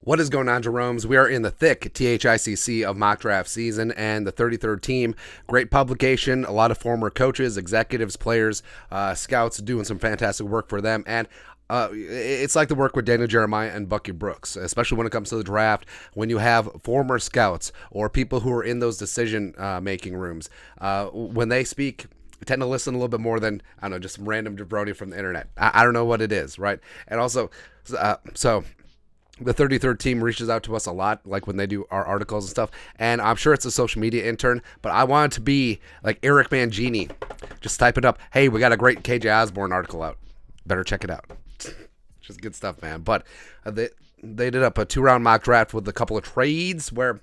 What is going on, Jeromes? We are in the thick THICC of mock draft season and the 33rd team. Great publication, a lot of former coaches, executives, players, scouts doing some fantastic work for them. And it's like the work with Daniel Jeremiah and Bucky Brooks, especially when it comes to the draft, when you have former scouts or people who are in those decision-making rooms. When they speak, I tend to listen a little bit more than, I don't know, just some random jabroni from the internet. I don't know what it is, right? And also, so the 33rd team reaches out to us a lot, like when they do our articles and stuff, and I'm sure it's a social media intern, but I want it to be like Eric Mangini. Just type it up. Hey, we got a great KJ Osborne article out. Better check it out. Just good stuff, man. But they did up a 2-round mock draft with a couple of trades where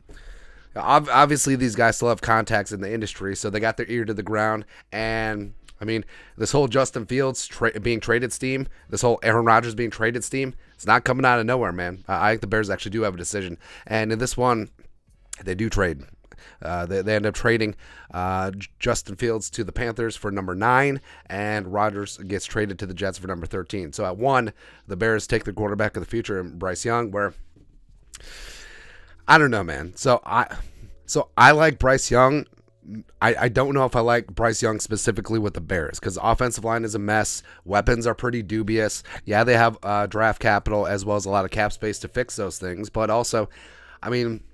obviously these guys still have contacts in the industry, so they got their ear to the ground. And I mean, this whole Justin Fields being traded steam, this whole Aaron Rodgers being traded steam, it's not coming out of nowhere, man. I think the Bears actually do have a decision. And in this one, they do trade. They end up trading Justin Fields to the Panthers for number 9, and Rodgers gets traded to the Jets for number 13. So at 1, the Bears take the quarterback of the future, Bryce Young, where I don't know, man. So I like Bryce Young. I don't know if I like Bryce Young specifically with the Bears because the offensive line is a mess. Weapons are pretty dubious. Yeah, they have draft capital as well as a lot of cap space to fix those things. But also, I mean,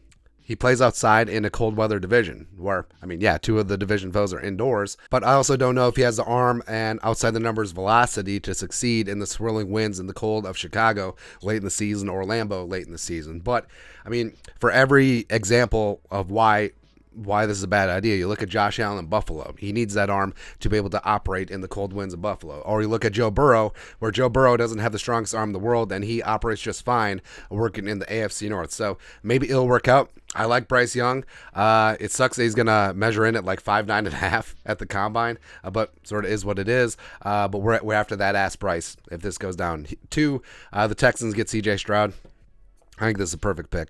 he plays outside in a cold weather division where, I mean, yeah, 2 of the division foes are indoors. But I also don't know if he has the arm and outside the numbers velocity to succeed in the swirling winds in the cold of Chicago late in the season or Lambeau late in the season. But, I mean, for every example of why this is a bad idea, you look at Josh Allen in Buffalo. He needs that arm to be able to operate in the cold winds of Buffalo. Or you look at Joe Burrow, where Joe Burrow doesn't have the strongest arm in the world, and he operates just fine working in the AFC North. So maybe it'll work out. I like Bryce Young. It sucks that he's going to measure in at like 5'9.5" at the combine, but sort of is what it is. But we're after that ass Bryce if this goes down. 2, the Texans get CJ Stroud. I think this is a perfect pick.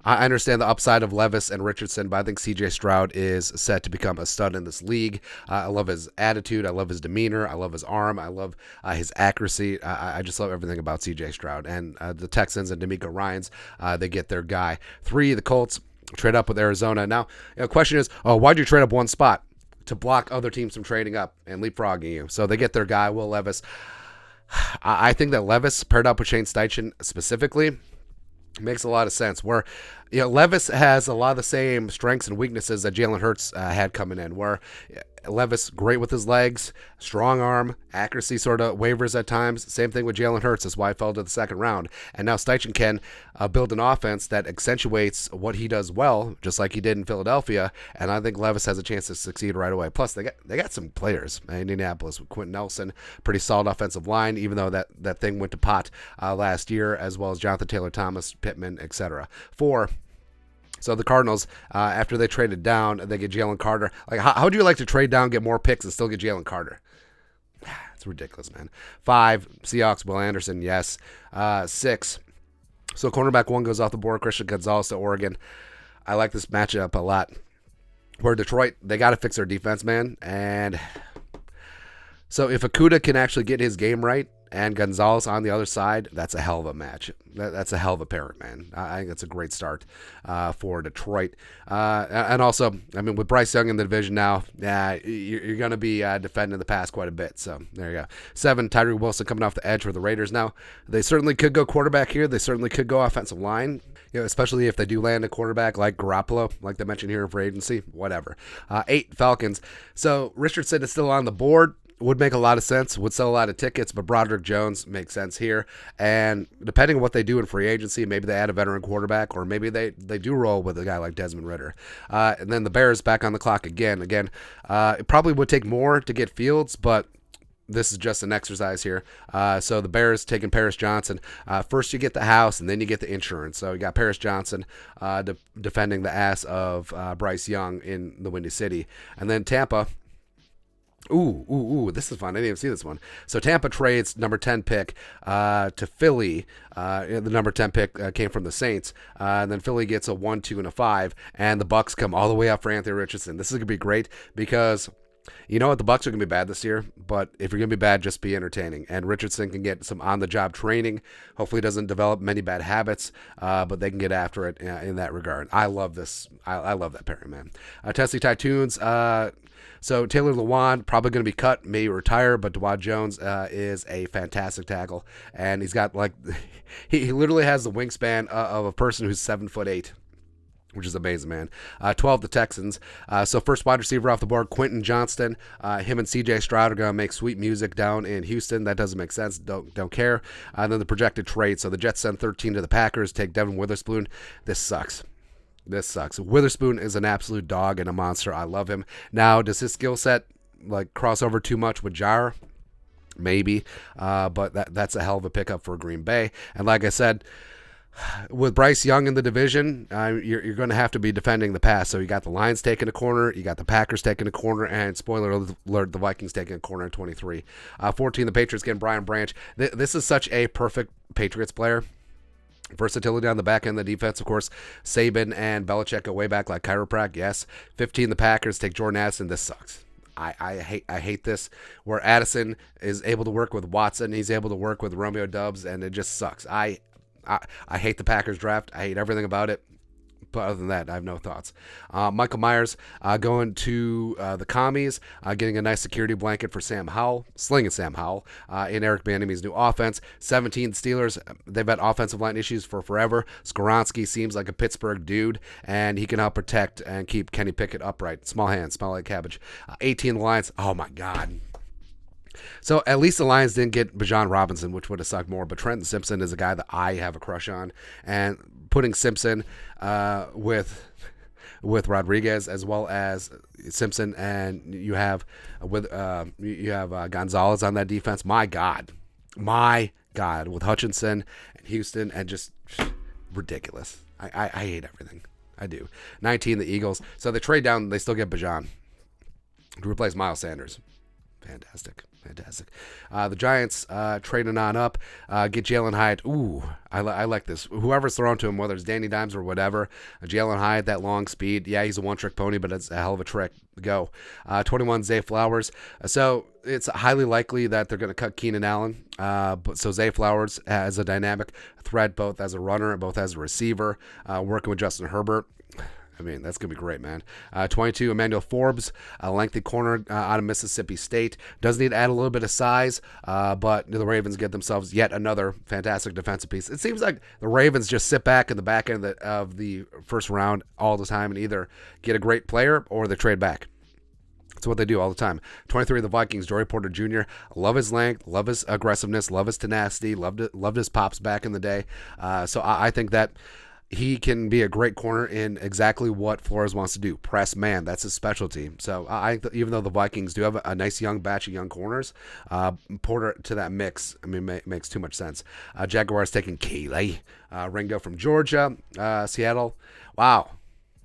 I understand the upside of Levis and Richardson, but I think C.J. Stroud is set to become a stud in this league. I love his attitude. I love his demeanor. I love his arm. I love his accuracy. I just love everything about C.J. Stroud. And the Texans and D'Amico Ryans, they get their guy. 3, the Colts trade up with Arizona. Now, the question is, why'd you trade up one spot? To block other teams from trading up and leapfrogging you. So they get their guy, Will Levis. I think that Levis, paired up with Shane Steichen specifically, makes a lot of sense. Where, Levis has a lot of the same strengths and weaknesses that Jalen Hurts had coming in. Where Levis, great with his legs, strong arm, accuracy sort of wavers at times. Same thing with Jalen Hurts. That's why I fell to the second round. And now Steichen can build an offense that accentuates what he does well, just like he did in Philadelphia. And I think Levis has a chance to succeed right away. Plus, they got some players in Indianapolis with Quentin Nelson, pretty solid offensive line, even though that thing went to pot last year, as well as Jonathan Taylor Thomas, Pittman, etc. 4. So the Cardinals, after they traded down, they get Jalen Carter. Like, how would you like to trade down, get more picks, and still get Jalen Carter? It's ridiculous, man. 5, Seahawks, Will Anderson, yes. 6, so cornerback 1 goes off the board, Christian Gonzalez to Oregon. I like this matchup a lot. Where Detroit, they got to fix their defense, man. And so if Okudah can actually get his game right, and Gonzalez on the other side, that's a hell of a match. That's a hell of a pairing, man. I think that's a great start for Detroit. And also, I mean, with Bryce Young in the division now, you're going to be defending the pass quite a bit. So there you go. 7, Tyree Wilson coming off the edge for the Raiders. Now, they certainly could go quarterback here. They certainly could go offensive line, especially if they do land a quarterback like Garoppolo, like they mentioned here for agency, whatever. 8, Falcons. So Richardson is still on the board. Would make a lot of sense, would sell a lot of tickets, but Broderick Jones makes sense here. And depending on what they do in free agency, maybe they add a veteran quarterback, or maybe they do roll with a guy like Desmond Ridder. And then the Bears back on the clock again. It probably would take more to get Fields, but this is just an exercise here. So the Bears taking Paris Johnson. First you get the house, and then you get the insurance. So you got Paris Johnson defending the ass of Bryce Young in the Windy City. And then Tampa. Ooh, this is fun. I didn't even see this one. So Tampa trades number 10 pick to Philly. The number 10 pick came from the Saints. And then Philly gets a 1, 2, and a 5. And the Bucks come all the way up for Anthony Richardson. This is going to be great because You know what? The Bucks are going to be bad this year, but if you're going to be bad, just be entertaining. And Richardson can get some on-the-job training. Hopefully, he doesn't develop many bad habits, but they can get after it in that regard. I love this. I love that pairing, man. Tessie Tytoons. So Taylor Lewan probably going to be cut, maybe retire, but Dawad Jones is a fantastic tackle, and he's got like he literally has the wingspan of a person who's 7'8". Which is amazing, man. 12, the Texans. So first wide receiver off the board, Quentin Johnston. Him and C.J. Stroud are going to make sweet music down in Houston. That doesn't make sense. Don't care. And then the projected trade. So the Jets send 13 to the Packers, take Devin Witherspoon. This sucks. Witherspoon is an absolute dog and a monster. I love him. Now, does his skill set like cross over too much with Jar? Maybe. But that's a hell of a pickup for Green Bay. And like I said, with Bryce Young in the division, you're going to have to be defending the pass. So you got the Lions taking a corner, you got the Packers taking a corner, and spoiler alert, the Vikings taking a corner in 23. 14, the Patriots getting Brian Branch. This is such a perfect Patriots player. Versatility on the back end of the defense, of course. Saban and Belichick go way back like chiropractic, yes. 15, the Packers take Jordan Addison. This sucks. I hate this, where Addison is able to work with Watson, he's able to work with Romeo Doubs, and it just sucks. I hate the Packers draft. I hate everything about it. But other than that, I have no thoughts. Michael Myers going to the Commies, getting a nice security blanket for Sam Howell, slinging Sam Howell in Eric Bieniemy's new offense. 17, Steelers, they've had offensive line issues for forever. Skoronski seems like a Pittsburgh dude, and he can help protect and keep Kenny Pickett upright. Small hands, smell like cabbage. 18, the Lions, oh my God. So at least the Lions didn't get Bijan Robinson, which would have sucked more. But Trenton Simpson is a guy that I have a crush on, and putting Simpson with Rodriguez as well as Simpson, and you have Gonzalez on that defense. My God, with Hutchinson and Houston, and just ridiculous. I hate everything. I do. 19, the Eagles. So they trade down. They still get Bijan to replace Miles Sanders. Fantastic. The Giants trading on up, get Jalen Hyatt. Ooh, I like this. Whoever's thrown to him, whether it's Danny Dimes or whatever, Jalen Hyatt, that long speed. Yeah, he's a one-trick pony, but it's a hell of a trick. Go. 21, Zay Flowers. So it's highly likely that they're going to cut Keenan Allen. So Zay Flowers has a dynamic threat, both as a runner and both as a receiver, working with Justin Herbert. I mean, that's going to be great, man. 22, Emmanuel Forbes, a lengthy corner out of Mississippi State. Does need to add a little bit of size, but the Ravens get themselves yet another fantastic defensive piece. It seems like the Ravens just sit back in the back end of the first round all the time and either get a great player or they trade back. That's what they do all the time. 23, the Vikings, Joey Porter Jr. Love his length, love his aggressiveness, love his tenacity, loved his pops back in the day. So I think that he can be a great corner in exactly what Flores wants to do. Press man. That's his specialty. So even though the Vikings do have a nice young batch of young corners, Porter to that mix, I mean, makes too much sense. Jaguars taking Keeley. Ringo from Georgia. Seattle. Wow.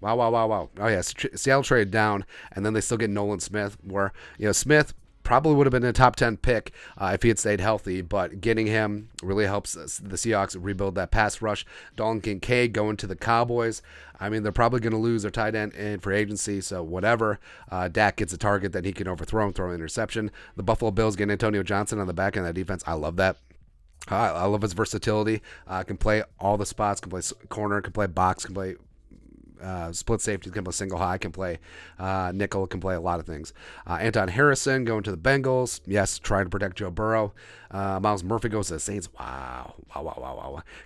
Oh, yeah. Seattle traded down, and then they still get Nolan Smith, where, Smith probably would have been a top 10 pick if he had stayed healthy, but getting him really helps the Seahawks rebuild that pass rush. Dalton Kincaid going to the Cowboys. I mean, they're probably going to lose their tight end in free agency, so whatever. Dak gets a target that he can overthrow and throw an interception. The Buffalo Bills getting Antonio Johnson on the back end of that defense. I love that. I love his versatility. Can play all the spots, can play corner, can play box, can play split safety, can play single high, can play nickel, can play a lot of things. Anton Harrison going to the Bengals. Yes, trying to protect Joe Burrow. Miles Murphy goes to the Saints. Wow.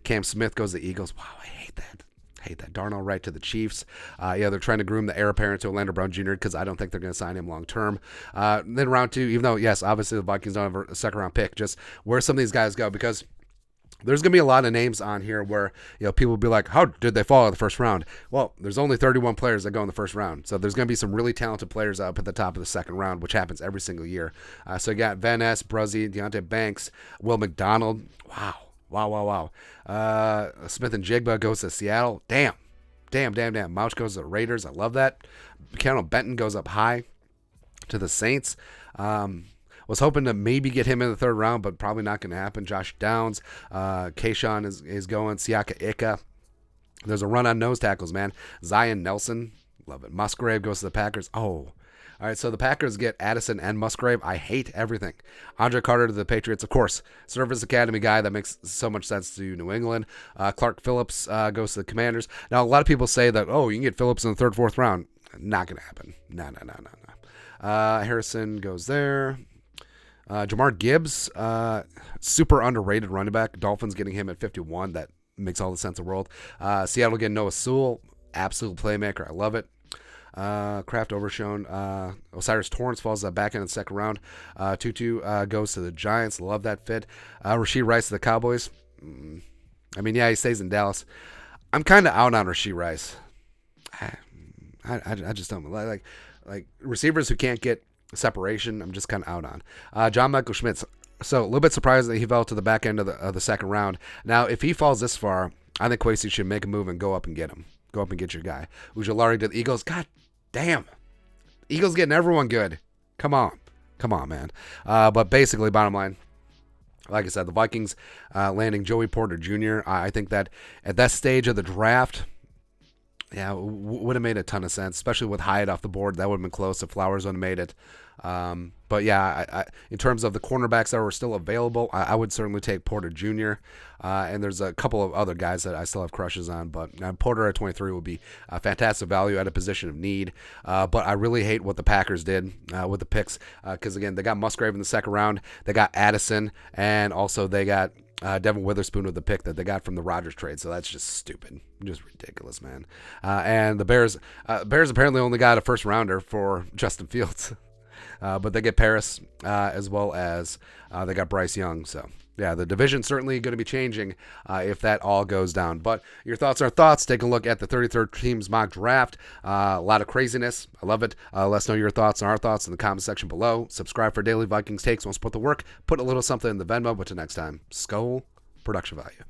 Cam Smith goes to the Eagles. Wow, I hate that. Darnell Wright to the Chiefs. They're trying to groom the heir apparent to Orlando Brown Jr. because I don't think they're going to sign him long term. Then round 2, even though, yes, obviously the Vikings don't have a second round pick, just where some of these guys go, because there's going to be a lot of names on here where, people will be like, how did they fall in the first round? Well, there's only 31 players that go in the first round. So there's going to be some really talented players up at the top of the second round, which happens every single year. So you got Van Ness, Bruzzy, Deontay Banks, Will McDonald. Wow. Smith and Jigba goes to Seattle. Damn. Mouch goes to the Raiders. I love that. Keanu Benton goes up high to the Saints. Was hoping to maybe get him in the third round, but probably not going to happen. Josh Downs, Kayshawn is going. Siaka Ika. There's a run on nose tackles, man. Zion Nelson, love it. Musgrave goes to the Packers. Oh, All right, so the Packers get Addison and Musgrave. I hate everything. Andre Carter to the Patriots, of course. Service Academy guy, that makes so much sense to New England. Clark Phillips goes to the Commanders. Now, a lot of people say that, oh, you can get Phillips in the third, fourth round. Not going to happen. No. Harrison goes there. Jamar Gibbs, super underrated running back. Dolphins getting him at 51. That makes all the sense in the world. Seattle getting Noah Sewell, absolute playmaker. I love it. Kraft overshown. Osiris Torrance falls back in the second round. Tutu goes to the Giants. Love that fit. Rashee Rice to the Cowboys. I mean, yeah, he stays in Dallas. I'm kind of out on Rashee Rice. I just don't like receivers who can't get separation. I'm just kind of out on. John Michael Schmitz. So a little bit surprised that he fell to the back end of the second round. Now, if he falls this far, I think Kwesi should make a move and go up and get him. Go up and get your guy. Ujulari to the Eagles. God damn. Eagles getting everyone good. Come on, man. But basically, bottom line, like I said, the Vikings landing Joey Porter Jr. I think that at that stage of the draft, yeah, would have made a ton of sense, especially with Hyatt off the board. That would have been close if Flowers would have made it. But yeah, I, in terms of the cornerbacks that were still available, I would certainly take Porter Jr. And there's a couple of other guys that I still have crushes on, but Porter at 23 would be a fantastic value at a position of need. But I really hate what the Packers did with the picks because, again, they got Musgrave in the second round. They got Addison, and also they got Devin Witherspoon with the pick that they got from the Rodgers trade. So that's just stupid. Just ridiculous, man. And the Bears apparently only got a first rounder for Justin Fields. But they get Paris as well as they got Bryce Young. So, yeah, the division's certainly going to be changing if that all goes down. But your thoughts are thoughts. Take a look at the 33rd teams mock draft. A lot of craziness. I love it. Let us know your thoughts and our thoughts in the comment section below. Subscribe for daily Vikings takes. Want to support the work. Put a little something in the Venmo. But till next time, Skull Production Value.